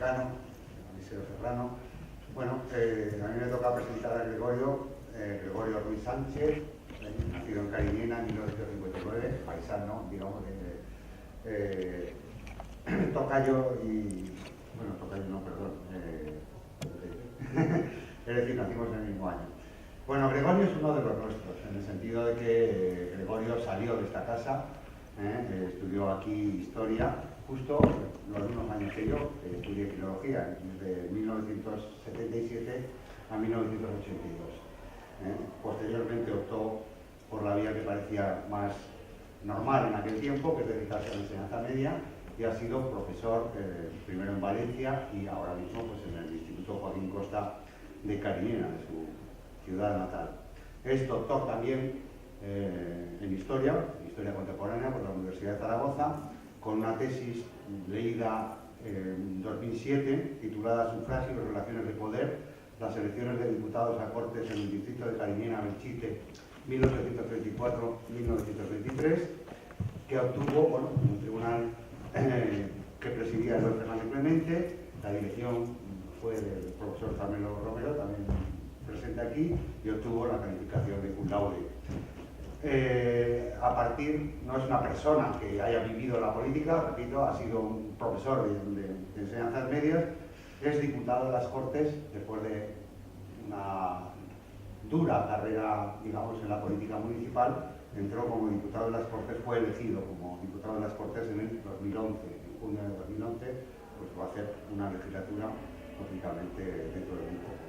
decano, Eliseo Serrano. Bueno, a mí me toca presentar a Gregorio Ruiz Sánchez, nacido en Cariñena en 1959, paisano, digamos, tocayo y... bueno, tocayo no, perdón. Es decir, nacimos en el mismo año. Bueno, Gregorio es uno de los nuestros, en el sentido de que Gregorio salió de esta casa, estudió aquí historia, justo los mismos años que yo, estudié filología, desde 1977 a 1982. Posteriormente optó por la vía que parecía más normal en aquel tiempo, que es dedicarse a la enseñanza media, y ha sido profesor primero en Valencia y ahora mismo pues, en el Instituto Joaquín Costa de Cariñena, de su ciudad natal. Es doctor también en historia contemporánea por la Universidad de Zaragoza, con una tesis leída en 2007 titulada Sufragio y relaciones de poder, las elecciones de diputados a Cortes en el distrito de Cariñena, Belchite, 1824-1923, que obtuvo un tribunal que presidía el juez Fernández Clemente. La dirección fue del profesor Carmelo Romero, también presente aquí, y obtuvo la calificación de cum laude. No es una persona que haya vivido la política, repito, ha sido un profesor de enseñanzas medias, es diputado de las Cortes después de una dura carrera, digamos, en la política municipal. Entró como diputado de las Cortes, fue elegido como diputado de las Cortes en el 2011, en junio de 2011, pues va a hacer una legislatura, lógicamente, dentro de muy poco.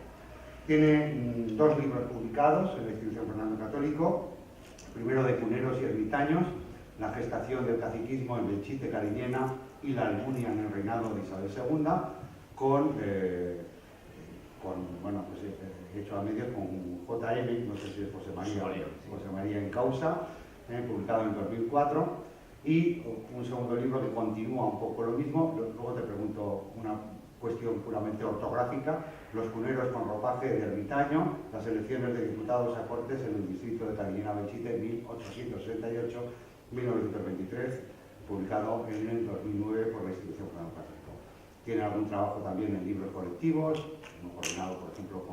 Tiene dos libros publicados en la Institución Fernando Católico, primero de Cuneros y Ermitaños, la gestación del caciquismo en Belchite, Cariñena y la Almunia en el reinado de Isabel II, hecho a medias con JM, no sé si es José María en Causa, publicado en 2004, y un segundo libro que continúa un poco lo mismo. Luego te pregunto una cuestión puramente ortográfica: Los cuneros con ropaje de ermitaño, las elecciones de diputados a Cortes en el distrito de Cariñena, Belchite, 1868-1923, publicado en el 2009 por la Institución Fernando Católico. Tiene algún trabajo también en libros colectivos, coordinado, por ejemplo,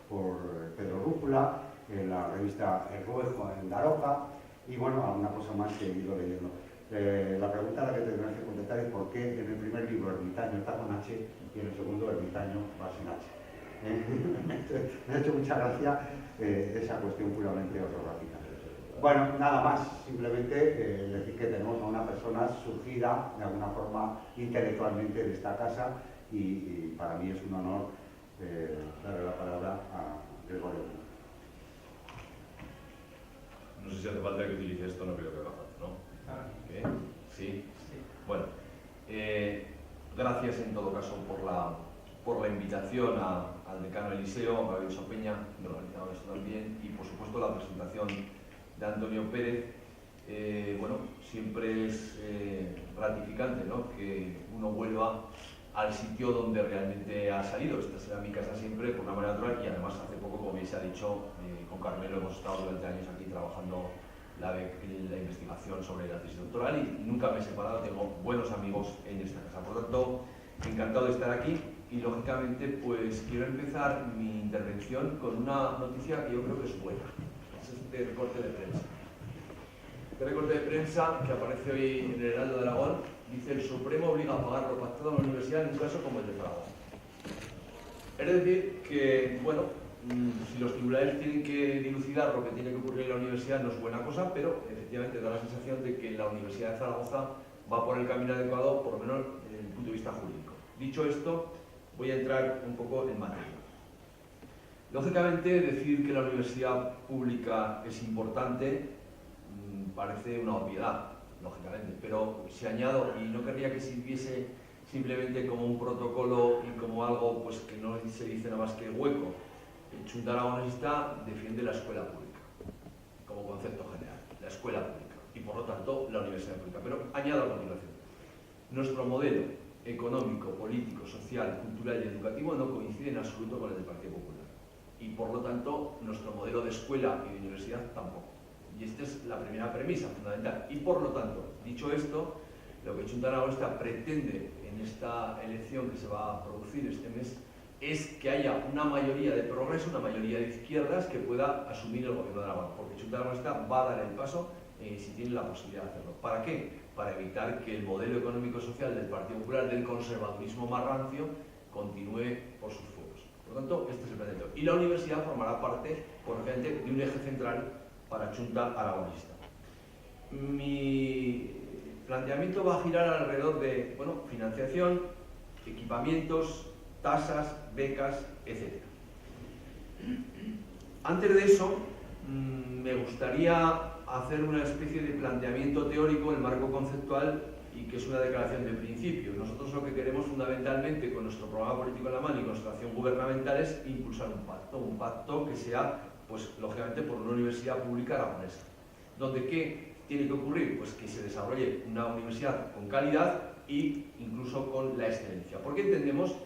por Pedro Rúcula, en la revista El Ruejo en Daroca, y bueno, alguna cosa más que he ido leyendo. La pregunta a la que tendrás que contestar es por qué en el primer libro Ermitaño está con H y en el segundo Ermitaño va sin H. Me ha hecho mucha gracia esa cuestión puramente ortográfica. Bueno, nada más, simplemente decir que tenemos a una persona surgida de alguna forma intelectualmente de esta casa, y para mí es un honor darle la palabra a Gregorio. No sé si hace falta que utilice esto, no creo que haga falta, ¿no? ¿Qué? ¿Sí? Bueno, gracias en todo caso por la invitación al decano Eliseo, a Gabriel Sopeña, que organizado esto también, y por supuesto la presentación de Antonio Pérez. Bueno, siempre es gratificante, ¿no?, que uno vuelva al sitio donde realmente ha salido. Esta será mi casa siempre, por una manera natural, y además hace poco, como bien se ha dicho, con Carmelo hemos estado durante años aquí trabajando la investigación sobre la tesis doctoral, y nunca me he separado. Tengo buenos amigos en esta casa, por lo tanto, encantado de estar aquí. Y lógicamente, pues quiero empezar mi intervención con una noticia que yo creo que es buena. Es este recorte de prensa. Este recorte de prensa que aparece hoy en el Heraldo de Aragón dice: el Supremo obliga a pagar lo pactado en la universidad en un caso como el de Zaragoza. Es decir, que, bueno, si los tribunales tienen que dilucidar lo que tiene que ocurrir en la universidad, no es buena cosa, pero efectivamente da la sensación de que la Universidad de Zaragoza va por el camino adecuado, por lo menos desde el punto de vista jurídico. Dicho esto, voy a entrar un poco en materia. Lógicamente, decir que la universidad pública es importante parece una obviedad, lógicamente, pero si añado, y no querría que sirviese simplemente como un protocolo y como algo pues que no se dice nada más que hueco, el Chunta Aragonesista defiende la escuela pública como concepto general, la escuela pública, y por lo tanto la universidad pública. Pero añado a continuación: nuestro modelo económico, político, social, cultural y educativo no coincide en absoluto con el del Partido Popular, y por lo tanto nuestro modelo de escuela y de universidad tampoco. Y esta es la primera premisa fundamental. Y por lo tanto, dicho esto, Lo que Chunta Aragonista pretende en esta elección que se va a producir este mes es que haya una mayoría de progreso, una mayoría de izquierdas que pueda asumir el gobierno de Aragón, porque Chunta Aragonista va a dar el paso si tiene la posibilidad de hacerlo. ¿Para qué? Para evitar que el modelo económico-social del Partido Popular, del conservadurismo más rancio, continúe por sus fuegos. Por lo tanto, este es el planteamiento. Y la universidad formará parte, por ejemplo, de un eje central para Chunta Aragonista. Mi planteamiento va a girar alrededor de, bueno, financiación, equipamientos, tasas, becas, etc. Antes de eso, me gustaría hacer una especie de planteamiento teórico, el marco conceptual, y que es una declaración de principio. Nosotros lo que queremos fundamentalmente con nuestro programa político en la mano y con nuestra acción gubernamental es impulsar un pacto que sea, pues lógicamente, por una universidad pública aragonesa. Donde ¿qué tiene que ocurrir? Pues que se desarrolle una universidad con calidad e incluso con la excelencia. Porque entendemos,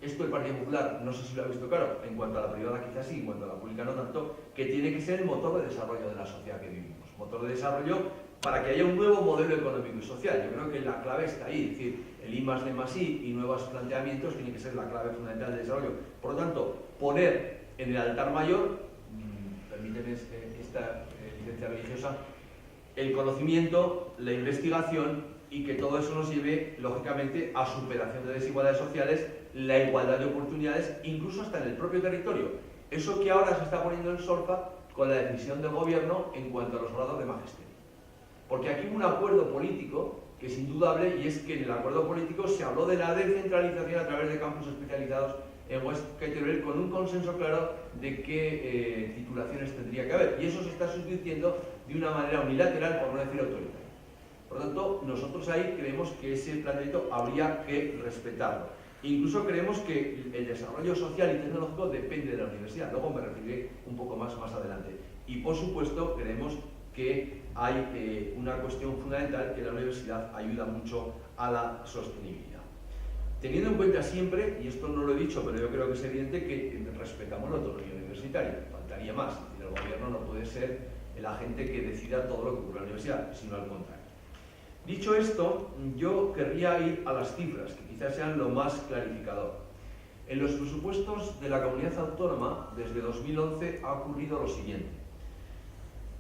esto el Partido Popular, no sé si lo ha visto claro, en cuanto a la privada quizás sí, en cuanto a la pública no tanto, que tiene que ser el motor de desarrollo de la sociedad que vivimos. Motor de desarrollo para que haya un nuevo modelo económico y social. Yo creo que la clave está ahí, es decir, el I+D+I y nuevos planteamientos tiene que ser la clave fundamental del desarrollo. Por lo tanto, poner en el altar mayor, permíteme esta licencia religiosa, el conocimiento, la investigación y que todo eso nos lleve, lógicamente, a superación de desigualdades sociales, la igualdad de oportunidades, incluso hasta en el propio territorio. Eso que ahora se está poniendo en solfa con la decisión del gobierno en cuanto a los grados de magisterio. Porque aquí hubo un acuerdo político que es indudable, y es que en el acuerdo político se habló de la descentralización a través de campus especializados en Huesca y Teruel, con un consenso claro de qué titulaciones tendría que haber. Y eso se está subvirtiendo de una manera unilateral, por no decir autoritaria. Por lo tanto, nosotros ahí creemos que ese planteamiento habría que respetarlo. Incluso creemos que el desarrollo social y tecnológico depende de la universidad. Luego me referiré un poco más adelante. Y por supuesto, creemos que hay una cuestión fundamental, que la universidad ayuda mucho a la sostenibilidad. Teniendo en cuenta siempre, y esto no lo he dicho, pero yo creo que es evidente, que respetamos la autonomía universitaria. Faltaría más. Es decir, el gobierno no puede ser el agente que decida todo lo que ocurre en la universidad, sino al contrario. Dicho esto, yo querría ir a las cifras, que quizás sean lo más clarificador. En los presupuestos de la comunidad autónoma, desde 2011, ha ocurrido lo siguiente.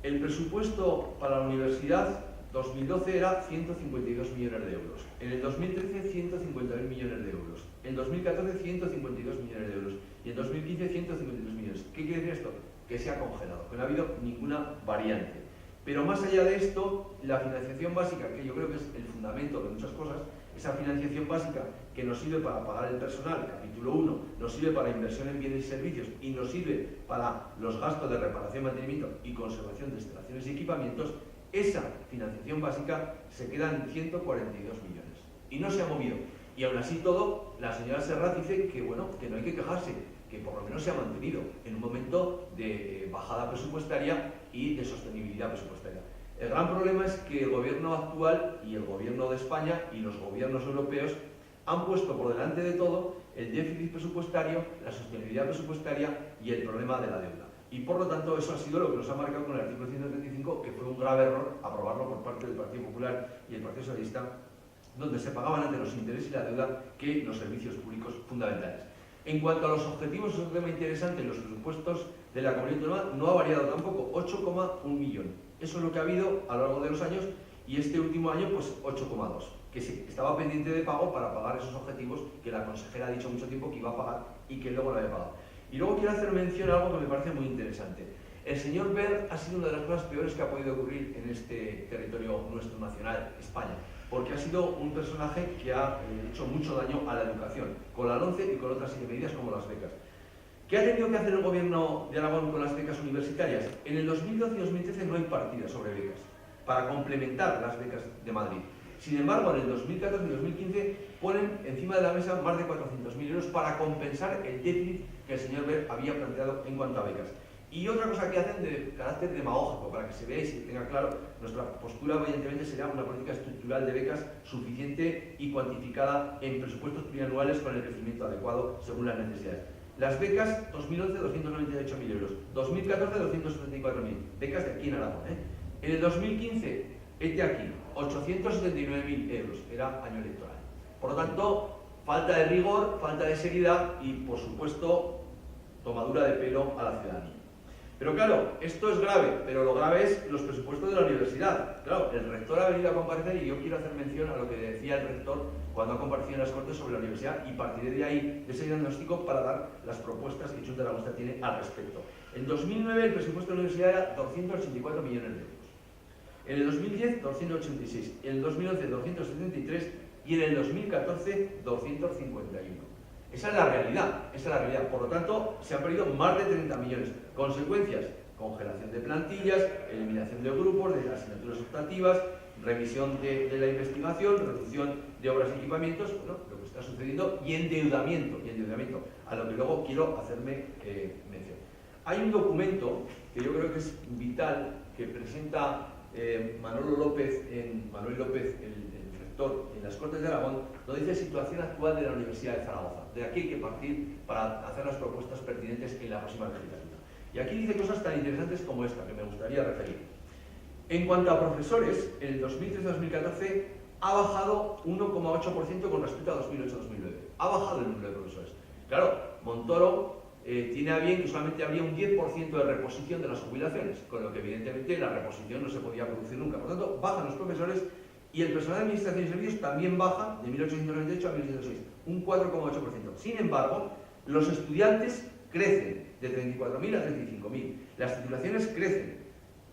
El presupuesto para la universidad 2012 era 152 millones de euros. En el 2013, 151 millones de euros. En 2014, 152 millones de euros. Y en 2015, 153 millones. ¿Qué quiere decir esto? Que se ha congelado, que no ha habido ninguna variante. Pero más allá de esto, la financiación básica, que yo creo que es el fundamento de muchas cosas, esa financiación básica que nos sirve para pagar el personal, capítulo 1, nos sirve para inversión en bienes y servicios y nos sirve para los gastos de reparación, mantenimiento y conservación de instalaciones y equipamientos, esa financiación básica se queda en 142 millones y no se ha movido. Y aún así todo, la señora Serrat dice que, bueno, que no hay que quejarse, que por lo menos se ha mantenido en un momento de bajada presupuestaria y de sostenibilidad presupuestaria. El gran problema es que el gobierno actual y el gobierno de España y los gobiernos europeos han puesto por delante de todo el déficit presupuestario, la sostenibilidad presupuestaria y el problema de la deuda. Y por lo tanto eso ha sido lo que nos ha marcado con el artículo 135, que fue un grave error aprobarlo por parte del Partido Popular y el Partido Socialista, donde se pagaban antes los intereses y la deuda que los servicios públicos fundamentales. En cuanto a los objetivos, es un tema interesante, los presupuestos de la Comunidad Autónoma no ha variado tampoco, 8,1 millones. Eso es lo que ha habido a lo largo de los años y este último año pues 8,2, que estaba pendiente de pago para pagar esos objetivos que la consejera ha dicho mucho tiempo que iba a pagar y que luego no había pagado. Y luego quiero hacer mención a algo que me parece muy interesante. El señor Wert ha sido una de las cosas peores que ha podido ocurrir en este territorio nuestro nacional, España, porque ha sido un personaje que ha hecho mucho daño a la educación, con la LOMCE y con otras medidas como las becas. ¿Qué ha tenido que hacer el gobierno de Aragón con las becas universitarias? En el 2012 y 2013 no hay partidas sobre becas, para complementar las becas de Madrid. Sin embargo, en el 2014 y 2015 ponen encima de la mesa más de 400.000 euros para compensar el déficit que el señor Wert había planteado en cuanto a becas. Y otra cosa que hacen de carácter demagógico, para que se vea y se tenga claro, nuestra postura evidentemente será una política estructural de becas suficiente y cuantificada en presupuestos plurianuales con el crecimiento adecuado según las necesidades. Las becas, 2011, 298.000 euros, 2014, 274.000, becas de aquí en Aragón. En el 2015, Este aquí, 879.000 euros, era año electoral. Por lo tanto, falta de rigor, falta de seriedad y, por supuesto, tomadura de pelo a la ciudadanía. Pero claro, esto es grave, pero lo grave es los presupuestos de la universidad. Claro, el rector ha venido a comparecer y yo quiero hacer mención a lo que decía el rector cuando ha comparecido en las Cortes sobre la universidad y partiré de ahí, de ese diagnóstico, para dar las propuestas que Chus de la Costa tiene al respecto. En 2009 el presupuesto de la universidad era 284 millones de euros. En el 2010, 286. En el 2011, 273. Y en el 2014, 251. Esa es la realidad, esa es la realidad. Por lo tanto, se han perdido más de 30 millones. Consecuencias: congelación de plantillas, eliminación de grupos, de asignaturas optativas, revisión de la investigación, reducción de obras y equipamientos, bueno, lo que está sucediendo, y endeudamiento, a lo que luego quiero hacerme mención. Hay un documento que yo creo que es vital, que presenta Manuel López, el rector, en las Cortes de Aragón, donde dice situación actual de la Universidad de Zaragoza. De aquí hay que partir para hacer las propuestas pertinentes en la próxima legislatura. Y aquí dice cosas tan interesantes como esta, que me gustaría referir. En cuanto a profesores, en el 2013-2014 ha bajado 1,8% con respecto a 2008-2009. Ha bajado el número de profesores. Claro, Montoro tiene a bien que solamente habría un 10% de reposición de las jubilaciones, con lo que evidentemente la reposición no se podía producir nunca. Por lo tanto, bajan los profesores y el personal de administración y servicios también baja de 1898 a 1906, un 4,8%. Sin embargo, los estudiantes crecen de 34.000 a 35.000, las titulaciones crecen,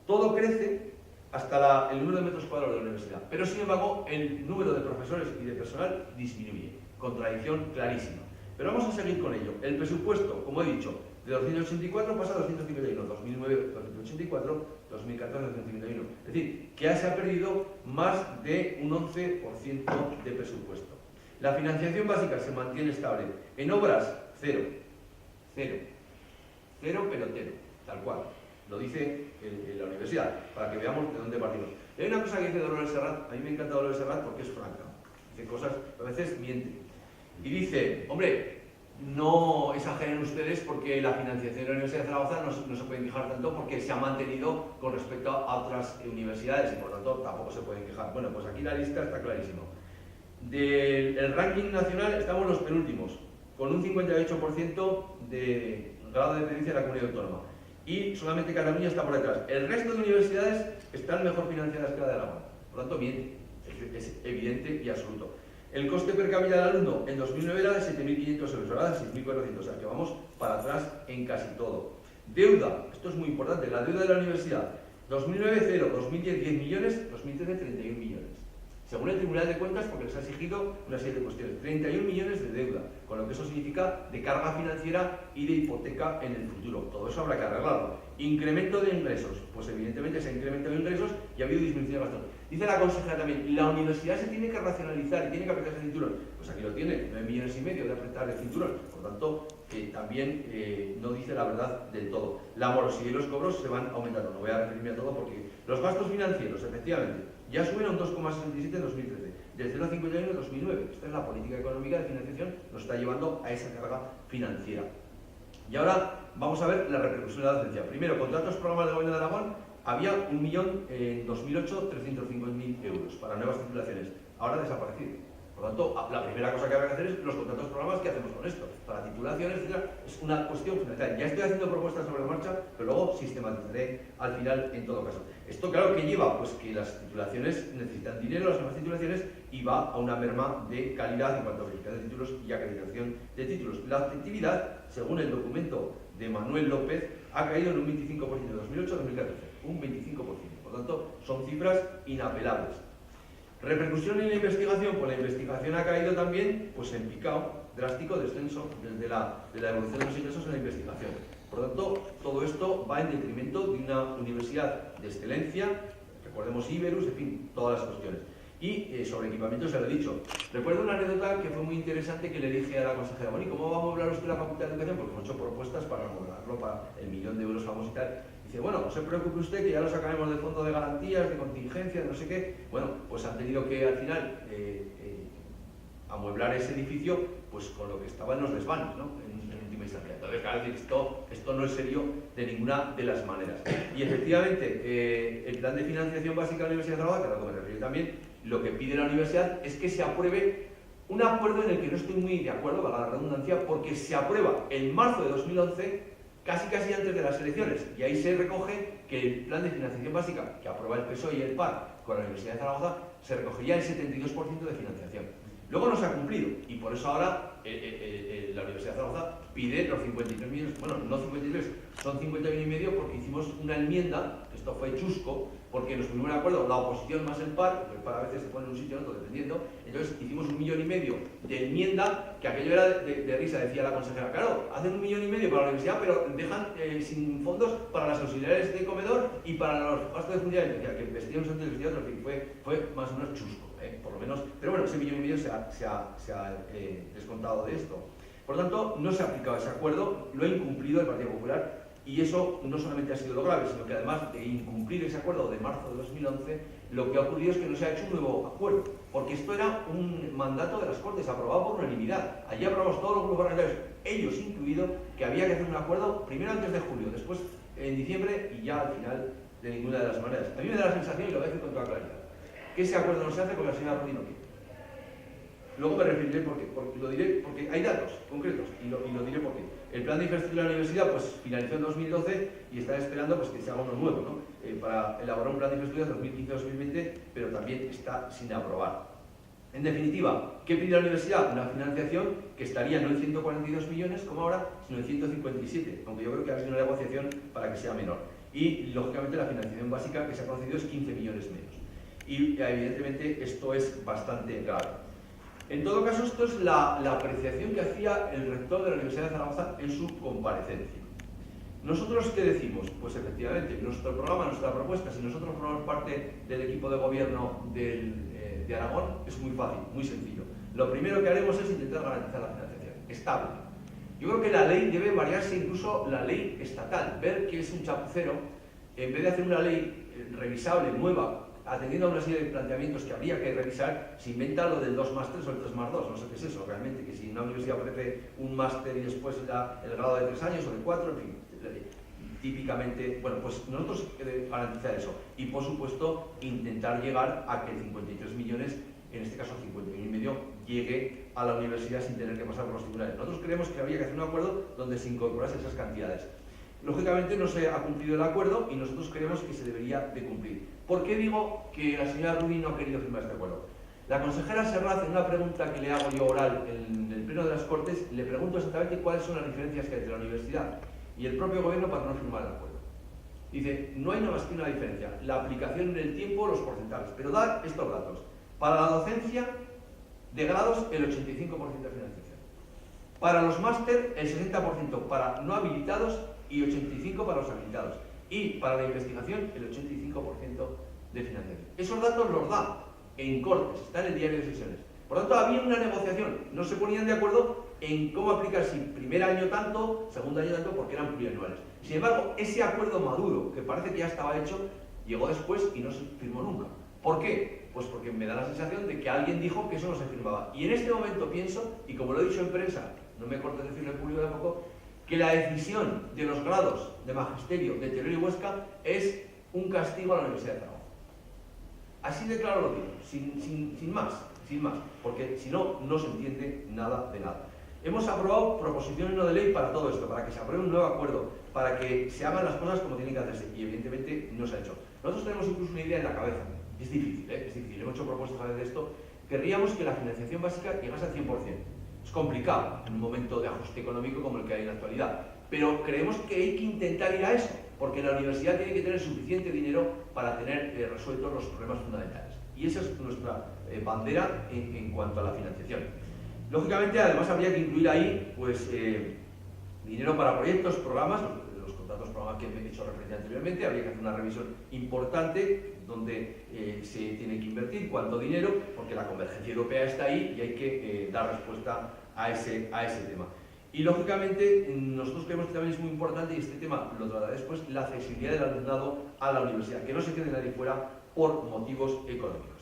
todo crece hasta el número de metros cuadrados de la universidad, pero sin embargo el número de profesores y de personal disminuye, contradicción clarísima. Pero vamos a seguir con ello. El presupuesto, como he dicho, de 284 pasa a 251, 2009 284, 2014 251. Es decir, que se ha perdido más de un 11% de presupuesto. La financiación básica se mantiene estable. En obras, cero, pero cero, tal cual. Lo dice la universidad, para que veamos de dónde partimos. Hay una cosa que dice Dolores Serrat, a mí me encanta Dolores Serrat porque es franca. Dice cosas, a veces miente. Y dice, hombre, no exageren ustedes porque la financiación de la Universidad de Zaragoza no se pueden quejar tanto porque se ha mantenido con respecto a otras universidades y por lo tanto tampoco se pueden quejar. Bueno, pues aquí la lista está clarísimo. Del ranking nacional estamos los penúltimos, con un 58% de grado de dependencia de la comunidad autónoma. Y solamente Cataluña está por detrás. El resto de universidades están mejor financiadas que la de Aragón. Por lo tanto, miente. Es evidente y absoluto. El coste per cápita del alumno en 2009 era de 7.500 euros, ahora de 6.400, o sea que vamos para atrás en casi todo. Deuda, esto es muy importante, la deuda de la universidad, 2009 0, 2010 10 millones, 2013 31 millones. Según el Tribunal de Cuentas, porque les ha exigido una serie de cuestiones, 31 millones de deuda, con lo que eso significa de carga financiera y de hipoteca en el futuro. Todo eso habrá que arreglarlo. Incremento de ingresos, pues evidentemente se ha incrementado de ingresos y ha habido disminución de gastos. Dice la consejera también, la universidad se tiene que racionalizar y tiene que apretar el cinturón. Pues aquí lo tiene, 9,5 millones de apretar el cinturón. Por tanto, también no dice la verdad del todo. La morosidad y los cobros se van aumentando. No voy a referirme a todo porque los gastos financieros, efectivamente, ya suben a un 2,67 en 2013, del 0,51 en 2009. Esta es la política económica de financiación, nos está llevando a esa carga financiera. Y ahora vamos a ver la repercusión de la docencia. Primero, contratos programas del Gobierno de Aragón, había 1.000.000 en 2008, 305.000 euros para nuevas titulaciones. Ahora ha desaparecido. Por lo tanto, la primera cosa que habrá que hacer es los contratos programas, ¿qué hacemos con esto? Para titulaciones, etc. Es una cuestión fundamental. Ya estoy haciendo propuestas sobre la marcha, pero luego sistematizaré al final en todo caso. Esto, claro, ¿qué lleva? Pues que las titulaciones necesitan dinero, las nuevas titulaciones, y va a una merma de calidad en cuanto a verificación de títulos y acreditación de títulos. La actividad, según el documento de Manuel López, ha caído en un 25% de 2008 a 2014. Un 25%. Por lo tanto, son cifras inapelables. Repercusión en la investigación, pues la investigación ha caído también pues en picado, drástico descenso desde la evolución de los ingresos en la investigación. Por lo tanto, todo esto va en detrimento de una universidad de excelencia, recordemos Iberus, en fin, todas las cuestiones. Y sobre equipamiento se lo he dicho. Recuerdo una anécdota que fue muy interesante que le dije a la consejera, bueno, ¿y cómo va a moblar usted la Facultad de Educación? Porque hemos hecho propuestas para moblarlo para el 1.000.000 de euros famoso y tal. Dice, bueno, no se preocupe usted que ya lo sacaremos del fondo de garantías, de contingencia, de no sé qué. Bueno, pues han tenido que al final amueblar ese edificio pues con lo que estaba en los desvanes, ¿no? En última instancia. Entonces, claro, esto no es serio de ninguna de las maneras. Y efectivamente, el plan de financiación básica de la Universidad de Zaragoza, que a lo que me refiero también, lo que pide la universidad es que se apruebe un acuerdo en el que no estoy muy de acuerdo, valga la redundancia, porque se aprueba en marzo de 2011, casi antes de las elecciones, y ahí se recoge que el plan de financiación básica que aprueba el PSOE y el PAR con la Universidad de Zaragoza se recogería el 72% de financiación. Luego no se ha cumplido, y por eso ahora la Universidad de Zaragoza pide los 53 millones, bueno, no 53, son 51,5 porque hicimos una enmienda, esto fue chusco, porque nos pusimos de acuerdo la oposición más el PAR, porque el PAR a veces se pone en un sitio o en otro dependiendo, entonces hicimos 1,5 millones de enmienda, que aquello era de risa, decía la consejera, claro, hacen 1,5 millones para la universidad, pero dejan sin fondos para las auxiliares de comedor y para los gastos de funcionamiento, que vestíamos antes del otro, que fue más o menos chusco, por lo menos, pero bueno, ese 1,5 millones se ha descontado de esto. Por lo tanto, no se ha aplicado ese acuerdo, lo ha incumplido el Partido Popular, y eso no solamente ha sido lo grave, sino que además de incumplir ese acuerdo de marzo de 2011, lo que ha ocurrido es que no se ha hecho un nuevo acuerdo, porque esto era un mandato de las Cortes aprobado por unanimidad. Allí aprobamos todos los grupos parlamentarios, ellos incluidos, que había que hacer un acuerdo primero antes de julio, después en diciembre y ya al final de ninguna de las maneras. A mí me da la sensación, y lo voy a decir con toda claridad, que ese acuerdo no se hace porque la señora Rodríguez no quiere. Luego me referiré porque lo diré, porque hay datos concretos y lo diré por qué. El plan de infraestructura de la universidad pues, finalizó en 2012 y está esperando pues, que se haga uno nuevo, ¿no? Para elaborar un plan de infraestructura 2015-2020, pero también está sin aprobar. En definitiva, ¿qué pide la universidad? Una financiación que estaría no en 142 millones como ahora, sino en 157, aunque yo creo que ha habido una negociación para que sea menor. Y, lógicamente, la financiación básica que se ha concedido es 15 millones menos. Y, evidentemente, esto es bastante grave. En todo caso, esto es la apreciación que hacía el rector de la Universidad de Zaragoza en su comparecencia. ¿Nosotros qué decimos? Pues efectivamente, nuestro programa, nuestra propuesta, si nosotros formamos parte del equipo de gobierno de Aragón, es muy fácil, muy sencillo. Lo primero que haremos es intentar garantizar la financiación estable. Yo creo que la ley debe variarse, incluso la ley estatal, ver que es un chapucero, en vez de hacer una ley revisable, nueva, atendiendo a una serie de planteamientos que habría que revisar, se inventa lo del 2+3 o el 3+2, no sé qué es eso realmente, que si una universidad ofrece un máster y después el grado de 3 años o de 4, en fin, típicamente, bueno, pues nosotros garantizar eso y por supuesto intentar llegar a que 53 millones, en este caso 51,5, llegue a la universidad sin tener que pasar por los tribunales. Nosotros creemos que habría que hacer un acuerdo donde se incorporasen esas cantidades. Lógicamente no se ha cumplido el acuerdo y nosotros creemos que se debería de cumplir. ¿Por qué digo que la señora Rubí no ha querido firmar este acuerdo? La consejera Serraz, en una pregunta que le hago yo oral en el Pleno de las Cortes, le pregunto exactamente cuáles son las diferencias que hay entre la universidad y el propio gobierno para no firmar el acuerdo. Dice, no hay nada más que una diferencia, la aplicación en el tiempo, los porcentajes, pero da estos datos. Para la docencia de grados, el 85% de financiación. Para los máster, el 60% para no habilitados y 85% para los habilitados. Y para la investigación, el 85% de financiación. Esos datos los da en Cortes, está en el diario de sesiones. Por lo tanto, había una negociación, no se ponían de acuerdo en cómo aplicar si primer año tanto, segundo año tanto, porque eran plurianuales. Sin embargo, ese acuerdo maduro, que parece que ya estaba hecho, llegó después y no se firmó nunca. ¿Por qué? Pues porque me da la sensación de que alguien dijo que eso no se firmaba. Y en este momento pienso, y como lo he dicho en prensa, no me cortes decirlo en público tampoco, que la decisión de los grados de magisterio de Teruel y Huesca es un castigo a la Universidad de Zaragoza. Así de claro lo digo, sin más, porque si no, no se entiende nada de nada. Hemos aprobado proposiciones no de ley para todo esto, para que se apruebe un nuevo acuerdo, para que se hagan las cosas como tienen que hacerse, y evidentemente no se ha hecho. Nosotros tenemos incluso una idea en la cabeza, es difícil, es difícil, hemos hecho propuestas a veces de esto, querríamos que la financiación básica llegase al 100%. Es complicado en un momento de ajuste económico como el que hay en la actualidad, pero creemos que hay que intentar ir a eso, porque la universidad tiene que tener suficiente dinero para tener resueltos los problemas fundamentales. Y esa es nuestra bandera en cuanto a la financiación. Lógicamente, además, habría que incluir ahí pues, dinero para proyectos, programas, los contratos programas que he hecho referencia anteriormente. Habría que hacer una revisión importante donde se tiene que invertir cuánto dinero, porque la convergencia europea está ahí y hay que dar respuesta a ese tema. Y lógicamente nosotros creemos que también es muy importante, y este tema lo trataré después, la accesibilidad del alumnado a la universidad, que no se quede nadie fuera por motivos económicos.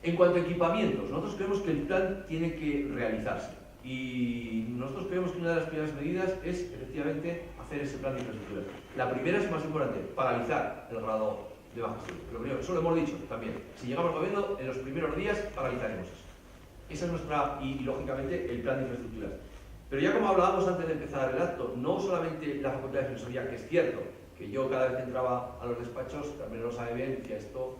En cuanto a equipamientos, nosotros creemos que el plan tiene que realizarse y nosotros creemos que una de las primeras medidas es efectivamente hacer ese plan de infraestructuras. La primera es más importante, paralizar el grado de bajas. Pero primero, eso lo hemos dicho también. Si llegamos al gobierno, en los primeros días paralizaremos eso. Esa es nuestra, y lógicamente, el plan de infraestructuras. Pero ya como hablábamos antes de empezar el acto, no solamente la Facultad de Defensoría, que es cierto, que yo cada vez que entraba a los despachos, también lo sabe bien, decía esto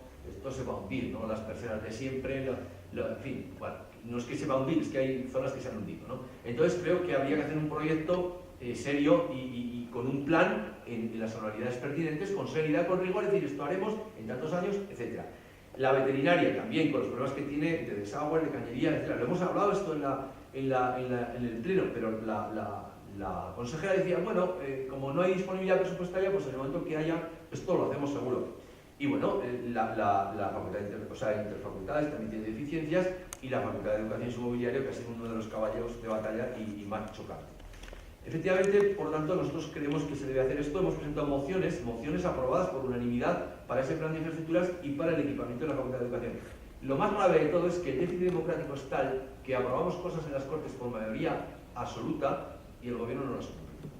se va a hundir, ¿no? Las personas de siempre, en fin, bueno, no es que se va a hundir, es que hay zonas que se han hundido, ¿no? Entonces creo que habría que hacer un proyecto serio y con un plan en las anualidades pertinentes, con seriedad, con rigor, es decir, esto haremos en tantos años, etc. La veterinaria también, con los problemas que tiene de desagüe, de cañería, etc. Lo hemos hablado esto en el pleno, pero la consejera decía, bueno, como no hay disponibilidad presupuestaria, pues en el momento que haya, esto lo hacemos seguro. Y bueno, la facultad interfacultades también tiene deficiencias y la Facultad de Educación y su mobiliario, que ha sido uno de los caballos de batalla y más chocante. Efectivamente, por lo tanto, nosotros creemos que se debe hacer esto. Hemos presentado mociones aprobadas por unanimidad para ese plan de infraestructuras y para el equipamiento de la Facultad de Educación. Lo más grave de todo es que el déficit democrático es tal que aprobamos cosas en las Cortes por mayoría absoluta y el gobierno no las cumple.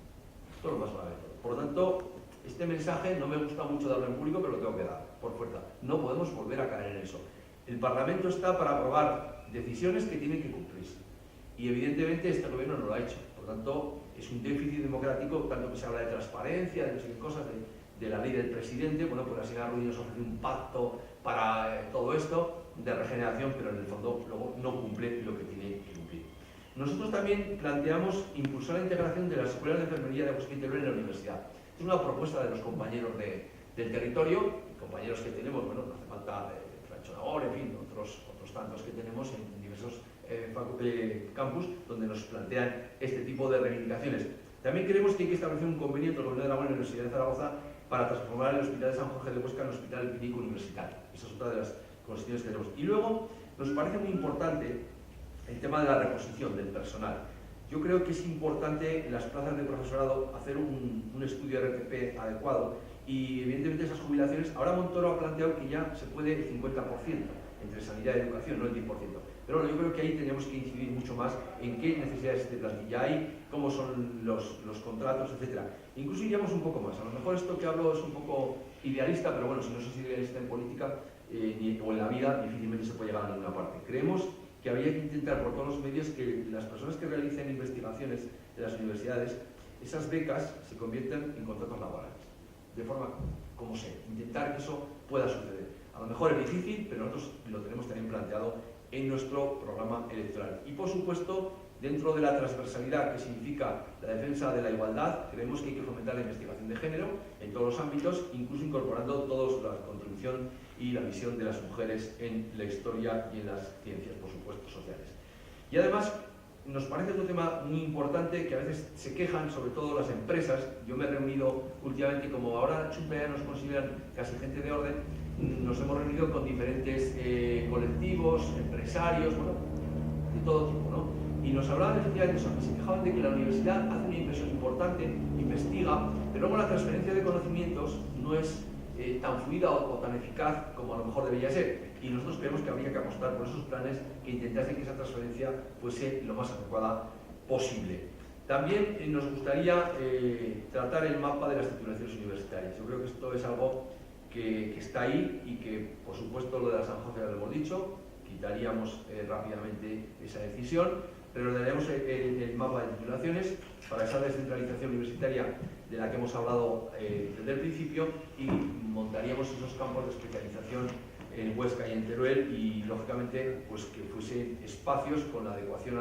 Esto es lo más grave de todo. Por lo tanto, este mensaje no me gusta mucho darlo en público, pero lo tengo que dar por fuerza. No podemos volver a caer en eso. El Parlamento está para aprobar decisiones que tienen que cumplirse. Y evidentemente este gobierno no lo ha hecho. Por lo tanto, es un déficit democrático, tanto que se habla de transparencia, de no sé qué cosas, de la ley del presidente. Bueno, pues la señora Ruiz nos ofrece un pacto para todo esto de regeneración, pero en el fondo luego no cumple lo que tiene que cumplir. Nosotros también planteamos impulsar la integración de las escuelas de enfermería de Agustín Teruel en la universidad. Es una propuesta de los compañeros del territorio, compañeros que tenemos, bueno, no hace falta Francho Nagor, en fin, otros tantos que tenemos en diversos campus, donde nos plantean este tipo de reivindicaciones. También creemos que hay que establecer un convenio entre el Gobierno de Aragón y la Universidad de Zaragoza para transformar el Hospital de San Jorge de Huesca en Hospital Clínico Universitario. Esa es otra de las cuestiones que tenemos. Y luego, nos parece muy importante el tema de la reposición del personal. Yo creo que es importante en las plazas de profesorado hacer un estudio RTP adecuado y evidentemente esas jubilaciones, ahora Montoro ha planteado que ya se puede el 50% entre sanidad y educación, no el 10%. Pero bueno, yo creo que ahí tenemos que incidir mucho más en qué necesidades de plantilla hay, cómo son los contratos, etc. Incluso iríamos un poco más. A lo mejor esto que hablo es un poco idealista, pero bueno, si no sos idealista en política o en la vida, difícilmente se puede llegar a ninguna parte. Creemos que habría que intentar por todos los medios que las personas que realicen investigaciones de las universidades, esas becas se conviertan en contratos laborales, de forma como sea, intentar que eso pueda suceder. A lo mejor es difícil, pero nosotros lo tenemos también planteado en nuestro programa electoral. Y por supuesto, dentro de la transversalidad que significa la defensa de la igualdad, creemos que hay que fomentar la investigación de género en todos los ámbitos, incluso incorporando toda la contribución y la visión de las mujeres en la historia y en las ciencias, por supuesto, sociales. Y además, nos parece otro tema muy importante que a veces se quejan, sobre todo las empresas. Yo me he reunido últimamente, como ahora Chumpe nos consideran casi gente de orden, nos hemos reunido con diferentes colectivos, empresarios, bueno, de todo tipo, ¿no? Y nos hablaban efectivamente de eso, se quejaban de que la universidad hace una inversión importante, investiga, pero luego la transferencia de conocimientos no es tan fluida o tan eficaz como a lo mejor debería ser. Y nosotros creemos que habría que apostar por esos planes que intentasen que esa transferencia fuese lo más adecuada posible. También nos gustaría tratar el mapa de las titulaciones universitarias. Yo creo que esto es algo que está ahí y que, por supuesto, lo de la San Jorge ya lo hemos dicho, quitaríamos rápidamente esa decisión, pero le daremos el mapa de titulaciones para esa descentralización universitaria de la que hemos hablado desde el principio y montaríamos esos campos de especialización en Huesca y en Teruel y, lógicamente, pues que fuesen espacios con la adecuación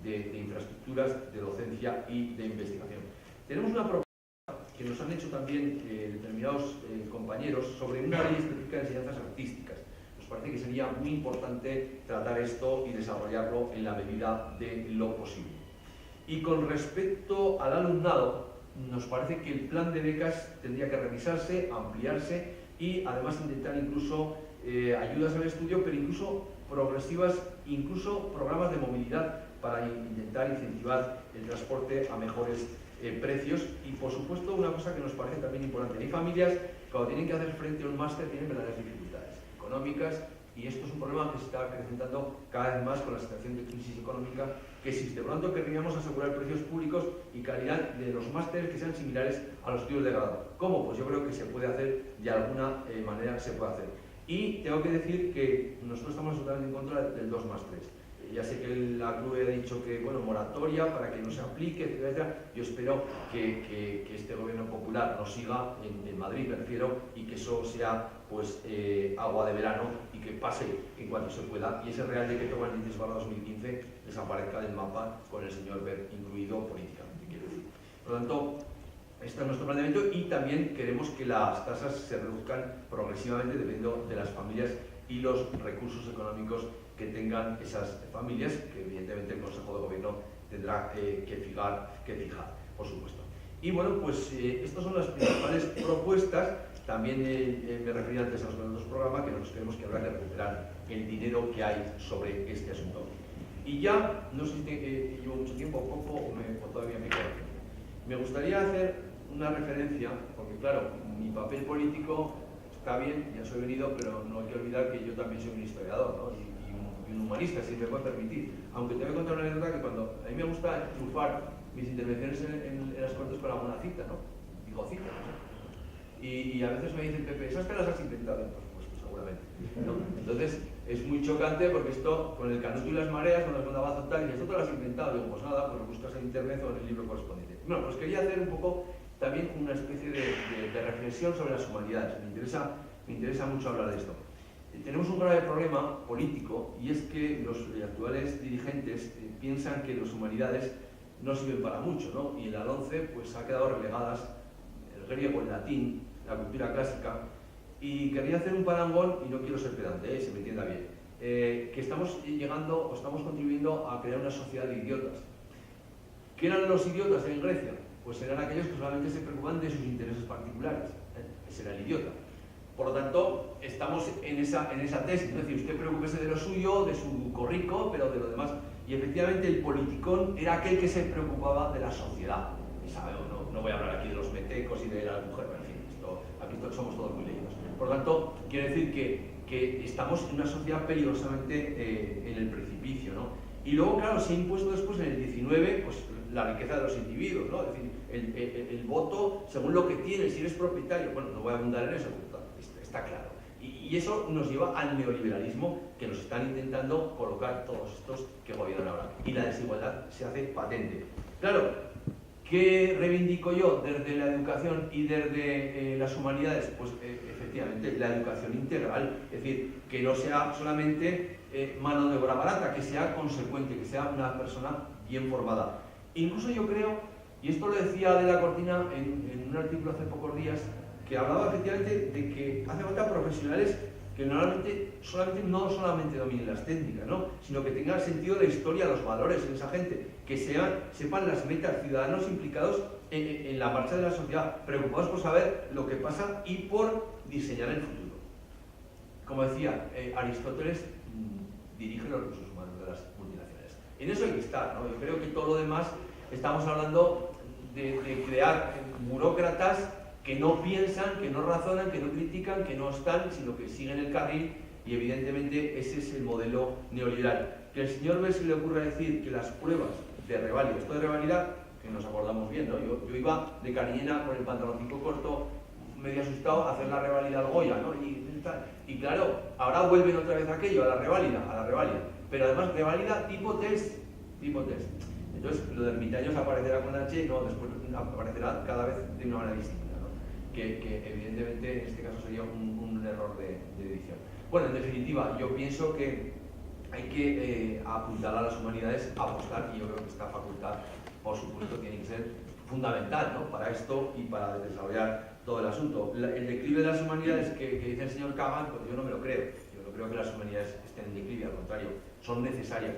de infraestructuras, de docencia y de investigación. Tenemos una propuesta que nos han hecho también determinados compañeros sobre una ley específica de enseñanzas artísticas. Nos parece que sería muy importante tratar esto y desarrollarlo en la medida de lo posible. Y con respecto al alumnado, nos parece que el plan de becas tendría que revisarse, ampliarse y además intentar incluso ayudas al estudio, pero incluso progresivas, incluso programas de movilidad para intentar incentivar el transporte a mejores precios. Y por supuesto, una cosa que nos parece también importante, hay familias que cuando tienen que hacer frente a un máster tienen verdaderas dificultades económicas Y esto es un problema que se está acrecentando cada vez más con la situación de crisis económica que existe. Por lo tanto, querríamos asegurar precios públicos y calidad de los másteres que sean similares a los estudios de grado. ¿Cómo? Pues yo creo que se puede hacer, de alguna manera se puede hacer. Y tengo que decir que nosotros estamos absolutamente en contra del 2 más 3. Ya sé que la CRUE ha dicho que, bueno, moratoria para que no se aplique, etcétera. Yo espero que este gobierno popular no siga en Madrid, me refiero, y que eso sea, pues, agua de verano y que pase en cuanto se pueda. Y ese Real Decreto 46/2015 desaparezca del mapa con el señor Wert incluido políticamente, quiero decir. Por lo tanto, este es nuestro planteamiento y también queremos que las tasas se reduzcan progresivamente dependiendo de las familias y los recursos económicos que tengan esas familias, que evidentemente el Consejo de Gobierno tendrá que fijar, por supuesto. Y bueno, pues estas son las principales propuestas. También me refería antes a los otros programas, que nosotros creemos que habrá que recuperar el dinero que hay sobre este asunto. Y ya, no sé si llevo mucho tiempo, poco, o todavía me queda. Me gustaría hacer una referencia, porque claro, mi papel político está bien, ya soy venido, pero no hay que olvidar que yo también soy un historiador, ¿no? y un humanista, si me puede permitir. Aunque te voy a contar una anécdota que cuando a mí me gusta trufar mis intervenciones en las cortes con alguna cita, ¿no? Digo cita, ¿no? Y a veces me dicen, Pepe, ¿esas te las has inventado? Por supuesto, seguramente, ¿no? Entonces es muy chocante porque esto, con el Canuto y las mareas, con la segunda baza tal, y esto te lo has inventado. Digo, pues nada, pues lo buscas en internet o en el libro correspondiente. Bueno, pues quería hacer un poco también una especie de reflexión sobre las humanidades. Me interesa mucho hablar de esto. Tenemos un grave problema político y es que los actuales dirigentes piensan que las humanidades no sirven para mucho, ¿no? Y en la LOMCE pues ha quedado relegadas el griego, el latín, la cultura clásica, y quería hacer un parangón, y no quiero ser pedante, se me entienda bien, que estamos llegando o estamos contribuyendo a crear una sociedad de idiotas. ¿Qué eran los idiotas en Grecia? Pues eran aquellos que solamente se preocupan de sus intereses particulares. Ese era el idiota. Por lo tanto, estamos en esa tesis, es decir, usted preocúpese de lo suyo, de su corrico, pero de lo demás. Y efectivamente el politicón era aquel que se preocupaba de la sociedad. No voy a hablar aquí de los metecos y de la mujer, pero en fin, aquí somos todos muy leídos. Por lo tanto, quiero decir que estamos en una sociedad peligrosamente en el precipicio, ¿no? Y luego, claro, se ha impuesto después en el 19, pues la riqueza de los individuos, ¿no? Es decir, el voto según lo que tienes, si eres propietario, bueno, no voy a abundar en eso, está claro. Y eso nos lleva al neoliberalismo que nos están intentando colocar todos estos que gobiernan ahora. Y la desigualdad se hace patente. Claro, ¿qué reivindico yo desde la educación y desde las humanidades? Pues efectivamente, la educación integral. Es decir, que no sea solamente mano de obra barata, que sea consecuente, que sea una persona bien formada. Incluso yo creo, y esto lo decía De la Cortina en un artículo hace pocos días, que hablaba efectivamente de que hace falta profesionales que normalmente no solamente dominen las técnicas, ¿no? Sino que tengan sentido de historia, los valores en esa gente, que sepan las metas, ciudadanos implicados en la marcha de la sociedad, preocupados por saber lo que pasa y por diseñar el futuro. Como decía, Aristóteles dirige los recursos humanos de las multinacionales. En eso hay que estar, ¿no? Yo creo que todo lo demás estamos hablando de crear burócratas que no piensan, que no razonan, que no critican, que no están, sino que siguen el carril, y evidentemente ese es el modelo neoliberal. Que el señor Wert se le ocurra decir que las pruebas de reválida, esto de revalida, que nos acordamos bien, ¿no? Yo iba de cariñena con el pantaloncito corto, medio asustado, a hacer la reválida al Goya, ¿no? Y claro, ahora vuelven otra vez aquello, a la reválida, pero además reválida tipo test. Entonces, lo de ermitaños aparecerá con H, no, después aparecerá cada vez de una manera distinta. Que evidentemente en este caso sería un error de edición. Bueno, en definitiva, yo pienso que hay que apuntar a las humanidades, apostar, y yo creo que esta facultad, por supuesto, tiene que ser fundamental, ¿no? Para esto y para desarrollar todo el asunto. El declive de las humanidades que dice el señor Kagan, pues yo no me lo creo. Yo no creo que las humanidades estén en declive, al contrario, son necesarias.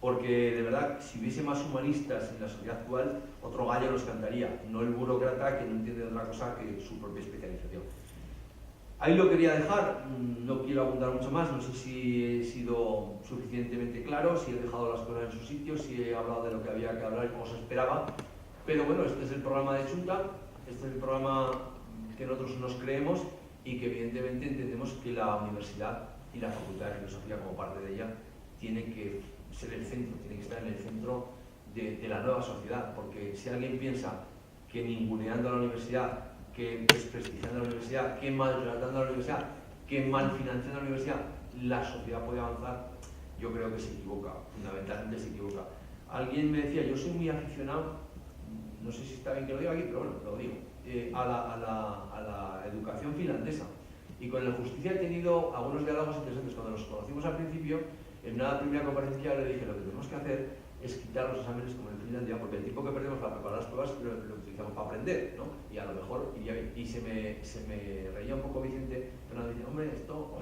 Porque de verdad, si hubiese más humanistas en la sociedad actual, otro gallo los cantaría, no el burócrata que no entiende otra cosa que su propia especialización. Ahí lo quería dejar, no quiero abundar mucho más, no sé si he sido suficientemente claro, si he dejado las cosas en su sitio, si he hablado de lo que había que hablar y cómo se esperaba, pero bueno, este es el programa de Chunta, este es el programa que nosotros nos creemos y que evidentemente entendemos que la universidad y la Facultad de Filosofía, como parte de ella, tiene que ser el centro, tiene que estar en el centro de la nueva sociedad, porque si alguien piensa que ninguneando a la universidad, que desprestigiando a la universidad, que maltratando a la universidad, que mal financiando a la universidad, la sociedad puede avanzar, yo creo que se equivoca, fundamentalmente se equivoca. Alguien me decía, yo soy muy aficionado, no sé si está bien que lo diga aquí, pero bueno, lo digo, a la educación finlandesa. Y con la justicia he tenido algunos diálogos interesantes. Cuando nos conocimos al principio, en una primera comparecencia le dije, lo que tenemos que hacer es quitar los exámenes como en Finlandia, porque el tiempo que perdemos para preparar las pruebas lo utilizamos para aprender, ¿no? Y a lo mejor iría bien. Y se me reía un poco Vicente, pero dice, hombre, esto...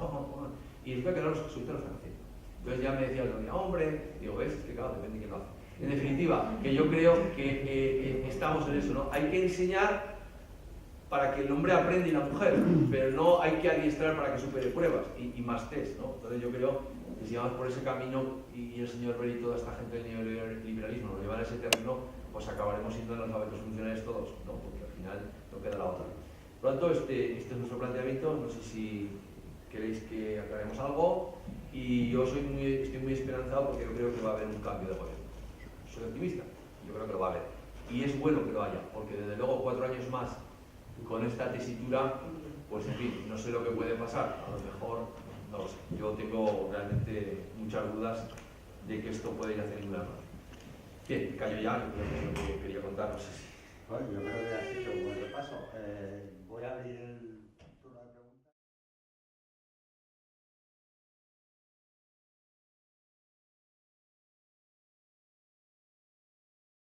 Y después que los jesuitas lo están haciendo. Entonces ya me decía el otro día, hombre, digo, ¿ves? Que claro, depende de quién lo hace. En definitiva, que yo creo que estamos en eso, ¿no? Hay que enseñar para que el hombre aprenda y la mujer, pero no hay que adiestrar para que supere pruebas y más test, ¿no? Entonces yo creo que si vamos por ese camino y el señor Bell y toda esta gente del neoliberalismo nos llevan a ese terreno, pues acabaremos siendo analfabetos funcionales todos, ¿no? Porque al final no queda la otra. Por lo tanto, este es nuestro planteamiento. No sé si queréis que aclaremos algo, y yo estoy muy esperanzado porque yo creo que va a haber un cambio de gobierno. Soy optimista, yo creo que lo va a haber. Y es bueno que lo haya, porque desde luego 4 años más con esta tesitura, pues en fin, no sé lo que puede pasar. A lo mejor, no lo sé. Yo tengo realmente muchas dudas de que esto puede ir hacia ninguna parte. Bien, callo ya, yo creo que es lo que quería contar, no sé si... Bueno, yo creo que has hecho un buen repaso. Voy a abrir el